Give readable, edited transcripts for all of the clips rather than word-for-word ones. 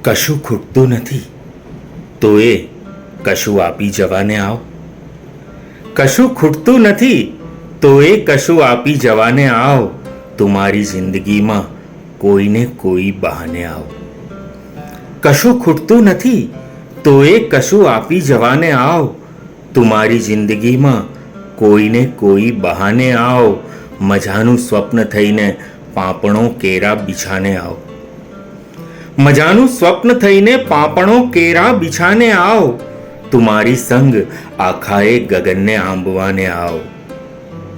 કશું ખૂટતું નથી તો એ કશું આપી જવાને આવ. કશું ખૂટતું નથી તો એ કશું આપી જવાને આવ. તુમારી જિંદગીમાં કોઈને કોઈ બહાને આવ. કશું ખૂટતું નથી તો એ કશું આપી જવાને આવ. તુમારી જિંદગીમાં કોઈને કોઈ બહાને આવ. મજાનું સ્વપ્ન થઈને પાંપણો કેરા બિછાને આવ. મજાનું સ્વપ્ન થઈને પાંપણો કેરા બિછાને આવ. તુમારી સંગ આખાએ ગગનને આંબવાને આવ.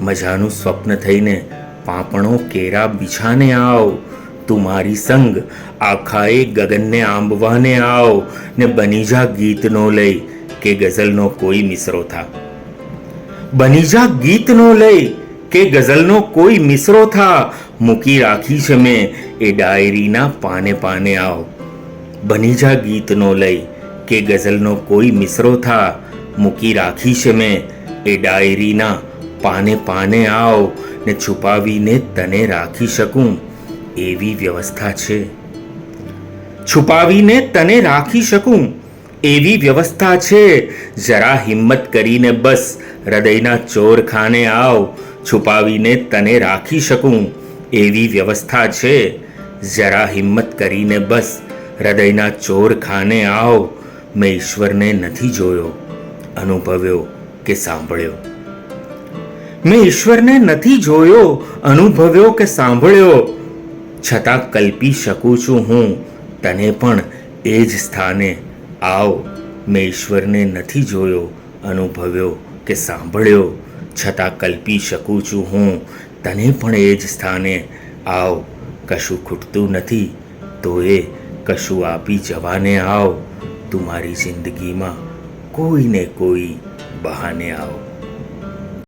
મજાનું સ્વપ્ન થઈને પાંપણો કેરા બિછાને આવ. તુમારી સંગ આખાએ ગગનને આંબવાને આવ. ને બની જા ગીતનો લઈ કે ગઝલનો કોઈ મિસરો થા. બની જા ગીતનો લઈ કે ગઝલનો કોઈ મિસરો થા. મૂકી રાખી છે મેં એ ડાયરીના પાને પાને આવ. બની જા ગીતનો લઈ કે ગઝલનો કોઈ મિસરો થા. મૂકી રાખી છે મેં એ ડાયરીના પાને પાને આવ. ને છુપાવીને તને રાખી શકું એવી વ્યવસ્થા છે. છુપાવીને તને રાખી શકું એવી વ્યવસ્થા છે. જરા હિંમત કરીને બસ હૃદયના ચોરખાને આવ. છુપાવીને તને રાખી શકું એવી વ્યવસ્થા છે. જરા હિંમત કરીને બસ હૃદયના ચોરખાને આવ. મેં ઈશ્વરને નથી જોયો, અનુભવ્યો કે સાંભળ્યો. મેં ઈશ્વરને નથી જોયો, અનુભવ્યો કે સાંભળ્યો. છતાં કલ્પી શકું છું હું તને પણ એ જ સ્થાને આવ. મેં ઈશ્વરને નથી જોયો, અનુભવ્યો કે સાંભળ્યો. છતાં કલ્પી શકું છું હું તને પણ એ જ સ્થાને આવ. કશું ખૂટતું નથી તો એ કશું આપી જવાને આવ. તું મારી જિંદગીમાં કોઈને કોઈ બહાને આવ.